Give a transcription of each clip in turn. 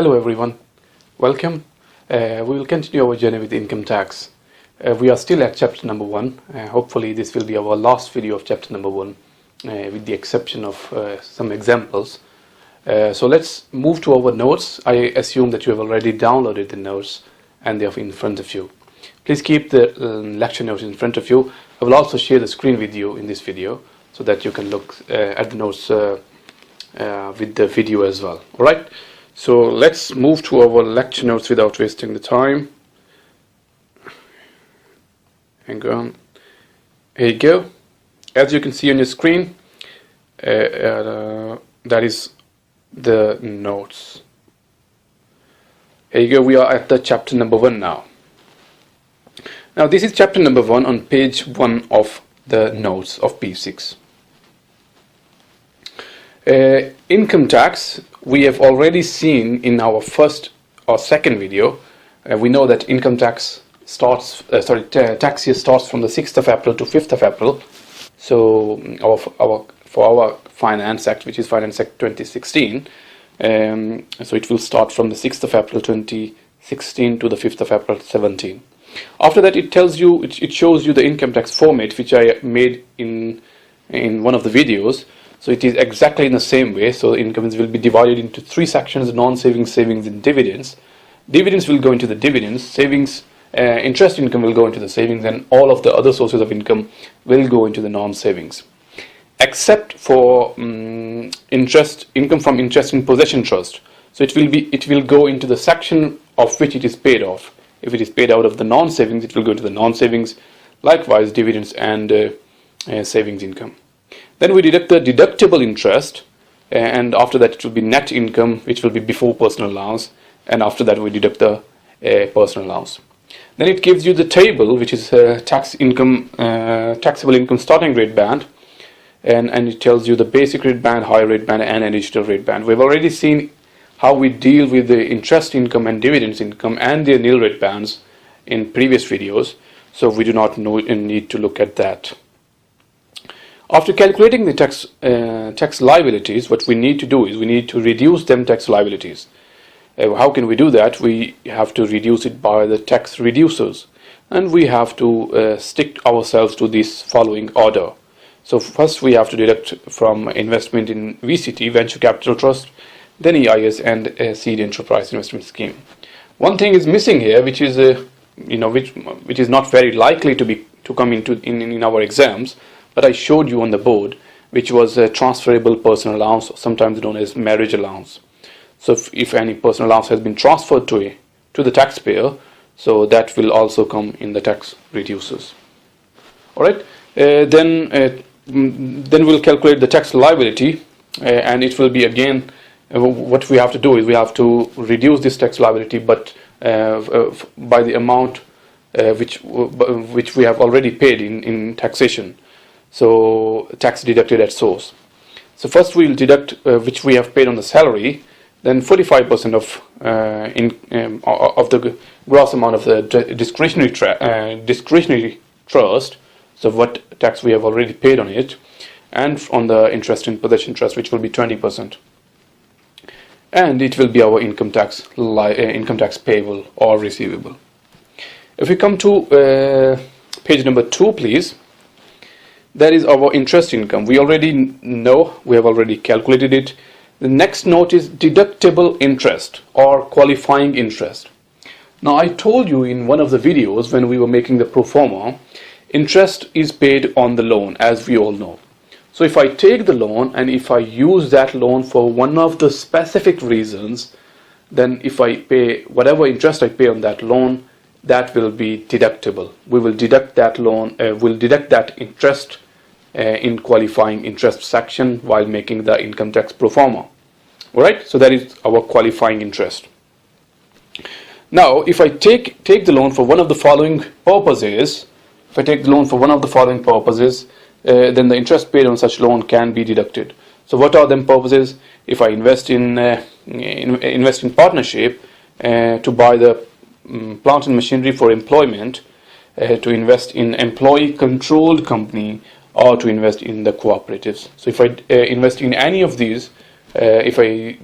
Hello everyone, welcome. We will continue our journey with income tax. We are still at chapter number 1. Hopefully this will be our last video of chapter number 1 with the exception of some examples. So let's move to our notes. I assume that you have already downloaded the notes and they are in front of you. Please keep the lecture notes in front of you. I will also share the screen with you in this video so that you can look at the notes with the video as well. Alright, so let's move to our lecture notes without wasting the time. Hang on. Here you go. As you can see on your screen, that is the notes. Here you go, we are at the chapter number 1 now. Now this is chapter number 1 on page 1 of the notes of P6. Income tax, we have already seen in our first or second video. We know that income tax starts, tax year starts from the 6th of April to 5th of April. So for our Finance Act, which is Finance Act 2016, so it will start from the 6th of April 2016 to the 5th of April 17. After that, it tells you, it shows you the income tax format, which I made in one of the videos. So it is exactly in the same way. So incomes will be divided into 3 sections: non-savings, savings, and dividends. Dividends will go into the dividends, savings, interest income will go into the savings, and all of the other sources of income will go into the non-savings, except for income from interest in possession trust. So it will go into the section of which it is paid off. If it is paid out of the non-savings, it will go into the non-savings, likewise dividends and savings income. Then we deduct the deductible interest, and after that it will be net income, which will be before personal allowance, and after that we deduct the personal allowance. Then it gives you the table, which is taxable income starting rate band, and it tells you the basic rate band, higher rate band, and additional rate band. We've already seen how we deal with the interest income and dividends income and their nil rate bands in previous videos, so we do not need to look at that. After calculating the tax liabilities, what we need to do is we need to reduce them tax liabilities. How can we do that? We have to reduce it by the tax reducers, and we have to stick ourselves to this following order. So first we have to deduct from investment in VCT, Venture Capital Trust, then EIS and Seed Enterprise Investment Scheme. One thing is missing here, which is which is not very likely to come into in our exams, but I showed you on the board, which was a transferable personal allowance, sometimes known as marriage allowance. So if any personal allowance has been transferred to the taxpayer, so that will also come in the tax reducers. All right. Then we'll calculate the tax liability, and it will be again what we have to do is we have to reduce this tax liability, but by the amount which we have already paid in taxation. So tax deducted at source. So first we'll deduct which we have paid on the salary, then 45% of the gross amount of the discretionary trust. So what tax we have already paid on it, and on the interest in possession trust, which will be 20%. And it will be our income tax payable or receivable. If we come to page number 2, please. That is our interest income. We already know, we have already calculated it. The next note is deductible interest or qualifying interest. Now I told you in one of the videos when we were making the pro forma, interest is paid on the loan, as we all know. So if I take the loan and if I use that loan for one of the specific reasons, then if I pay whatever interest I pay on that loan, that will be deductible. We will deduct that loan, we'll deduct that interest in qualifying interest section while making the income tax pro forma. Alright, so that is our qualifying interest. Now, if I take the loan for one of the following purposes, then the interest paid on such loan can be deducted. So what are them purposes? If I invest in partnership to buy the plant and machinery for employment, to invest in employee controlled company, or to invest in the cooperatives. So if I invest in any of these, if I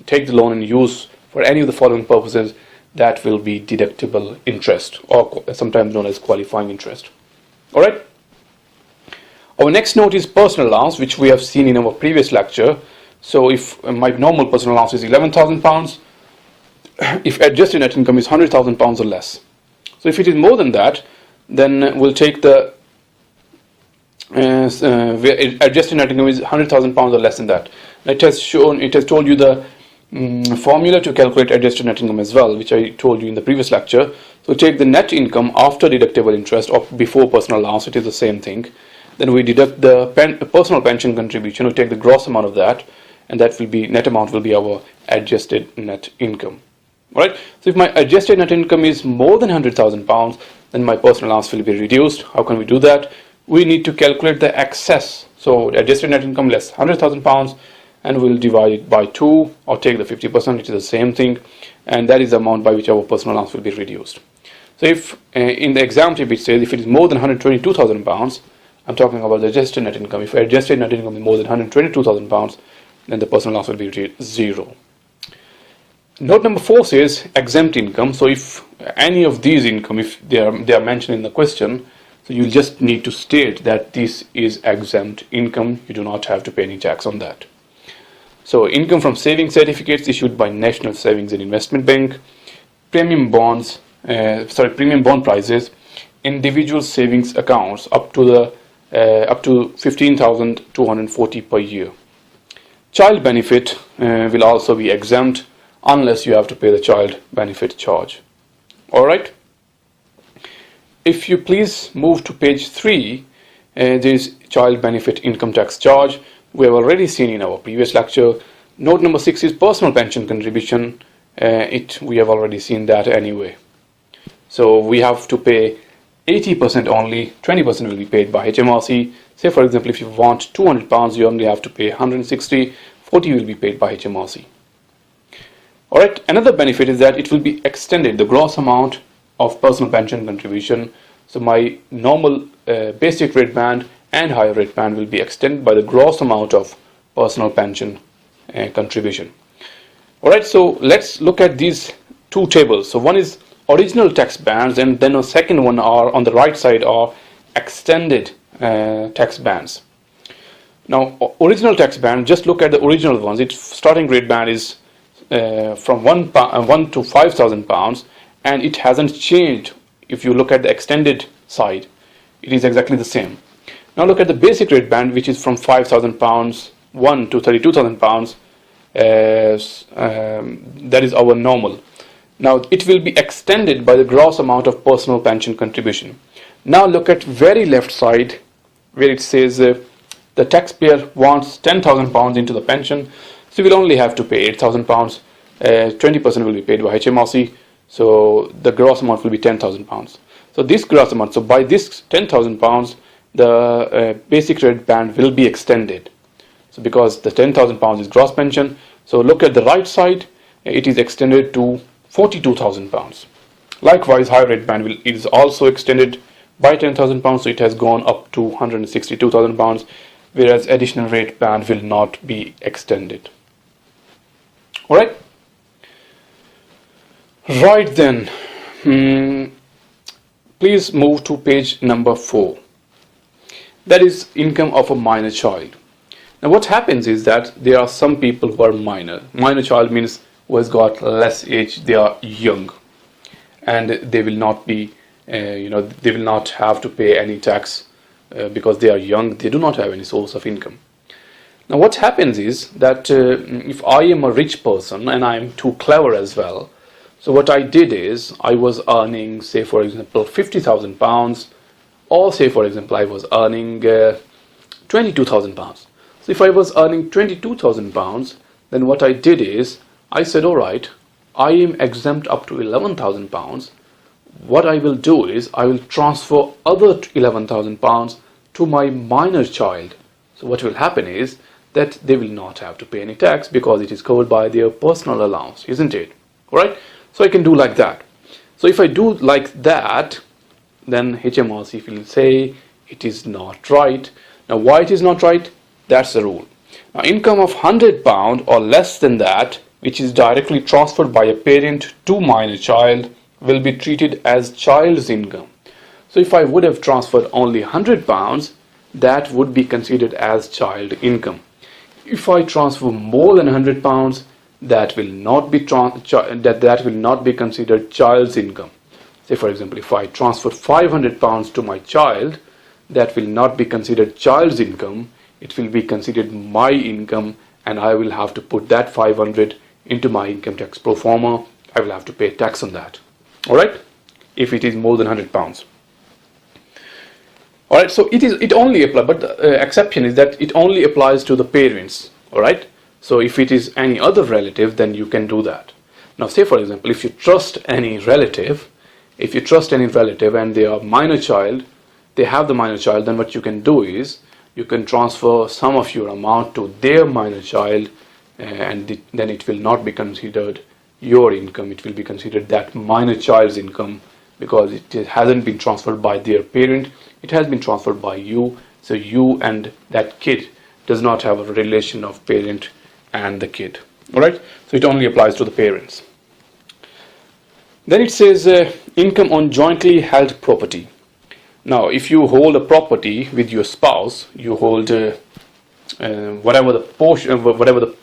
take the loan and use for any of the following purposes, that will be deductible interest, or sometimes known as qualifying interest. All right. Our next note is personal allowance, which we have seen in our previous lecture. So if my normal personal allowance is £11,000, if adjusted net income is £100,000 or less. So if it is more than that, then we'll take the adjusted net income is £100,000 or less than that. It has told you the formula to calculate adjusted net income as well, which I told you in the previous lecture. So take the net income after deductible interest or before personal allowance, it is the same thing. Then we deduct the personal pension contribution, we take the gross amount of that, and that will be, net amount will be our adjusted net income. Alright, so if my adjusted net income is more than £100,000, then my personal allowance will be reduced. How can we do that? We need to calculate the excess. So adjusted net income less £100,000, and we'll divide it by 2 or take the 50%, which is the same thing, and that is the amount by which our personal allowance will be reduced. So if in the exam tip it says if it is more than £122,000, I'm talking about the adjusted net income. If adjusted net income is more than £122,000, then the personal allowance will be 0. Note number 4 says exempt income. So if any of these income, if they are mentioned in the question, so you just need to state that this is exempt income. You do not have to pay any tax on that. So income from savings certificates issued by National Savings and Investment Bank, premium bond prices, individual savings accounts up to 15,240 per year. Child benefit will also be exempt unless you have to pay the child benefit charge. All right. If you please move to page 3, there is child benefit income tax charge. We have already seen in our previous lecture. Note number 6 is personal pension contribution. We have already seen that anyway. So we have to pay 80% only, 20% will be paid by HMRC. Say for example, if you want £200, you only have to pay 160, 40 will be paid by HMRC. Alright, another benefit is that it will be extended, the gross amount of personal pension contribution. So my normal basic rate band and higher rate band will be extended by the gross amount of personal pension contribution. Alright, so let's look at these two tables. So one is original tax bands, and then a second one are on the right side are extended tax bands. Now original tax band, just look at the original ones. Its starting rate band is from £1 to £5,000, and it hasn't changed. If you look at the extended side, it is exactly the same. Now look at the basic rate band, which is from £5,000 1 to £32,000. That is our normal. Now it will be extended by the gross amount of personal pension contribution. Now look at very left side where it says the taxpayer wants £10,000 into the pension, so we'll only have to pay £8,000. 20% will be paid by HMRC, so the gross amount will be £10,000. So this gross amount, so by this £10,000, the basic rate band will be extended. So because the £10,000 is gross pension, so look at the right side, it is extended to £42,000. Likewise, high rate band is also extended by £10,000, so it has gone up to £162,000, whereas additional rate band will not be extended. Alright? Right then, please move to page number 4. That is income of a minor child. Now what happens is that there are some people who are minor. Minor child means who has got less age, they are young, and they will not be, they will not have to pay any tax because they are young, they do not have any source of income. Now what happens is that if I am a rich person and I am too clever as well, so what I did is I was earning, say for example, £50,000, or say for example I was earning £22,000. So if I was earning £22,000, then what I did is I said, alright, I am exempt up to £11,000. What I will do is I will transfer other £11,000 to my minor child. So what will happen is that they will not have to pay any tax because it is covered by their personal allowance, isn't it? Alright, so I can do like that. So if I do like that, then HMRC will say it is not right. Now why it is not right? That's the rule. Now income of £100 or less than that which is directly transferred by a parent to minor child will be treated as child's income. So if I would have transferred only £100, that would be considered as child income. If I transfer more than £100, that will not be that will not be considered child's income. Say for example, if I transfer £500 to my child, that will not be considered child's income. It will be considered my income, and I will have to put that 500 into my income tax pro forma. I will have to pay tax on that. All right, if it is more than £100. All right, so it only applies, but the exception is that it only applies to the parents. All right, so if it is any other relative, then you can do that. Now, say for example, if you trust any relative, and they are minor child, they have the minor child, then what you can do is you can transfer some of your amount to their minor child, and then it will not be considered your income. It will be considered that minor child's income, because it hasn't been transferred by their parent, it has been transferred by you. So you and that kid does not have a relation of parent and the kid. All right, so it only applies to the parents. Then it says income on jointly held property. Now, if you hold a property with your spouse, you hold whatever the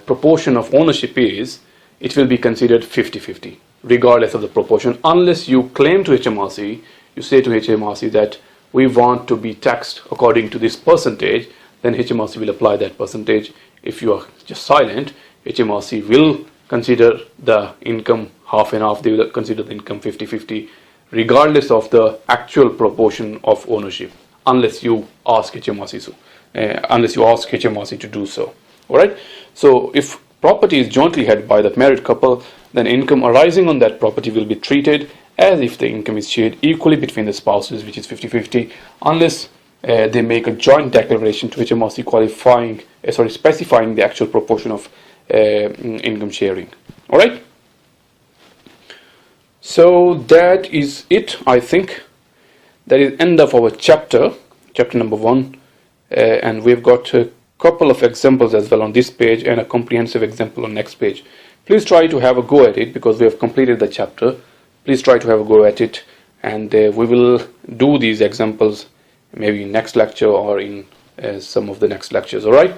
proportion of ownership is, it will be considered 50-50, regardless of the proportion, unless you claim to HMRC, you say to HMRC that we want to be taxed according to this percentage, then HMRC will apply that percentage. If you are just silent, HMRC will consider the income half and half, they will consider the income 50-50, regardless of the actual proportion of ownership, unless you ask HMRC to do so. All right. So if property is jointly held by the married couple, then income arising on that property will be treated as if the income is shared equally between the spouses, which is 50-50, unless they make a joint declaration to HMRC specifying the actual proportion of income sharing. All right. So that is it. I think that is end of our chapter number 1, and we've got a couple of examples as well on this page and a comprehensive example on next page. Please try to have a go at it, because we have completed the chapter. Please try to have a go at it, and we will do these examples maybe in next lecture or in some of the next lectures. All right,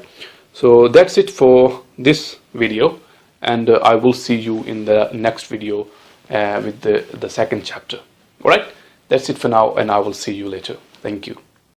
so that's it for this video, and I will see you in the next video with the second chapter. All right, that's it for now, and I will see you later. Thank you.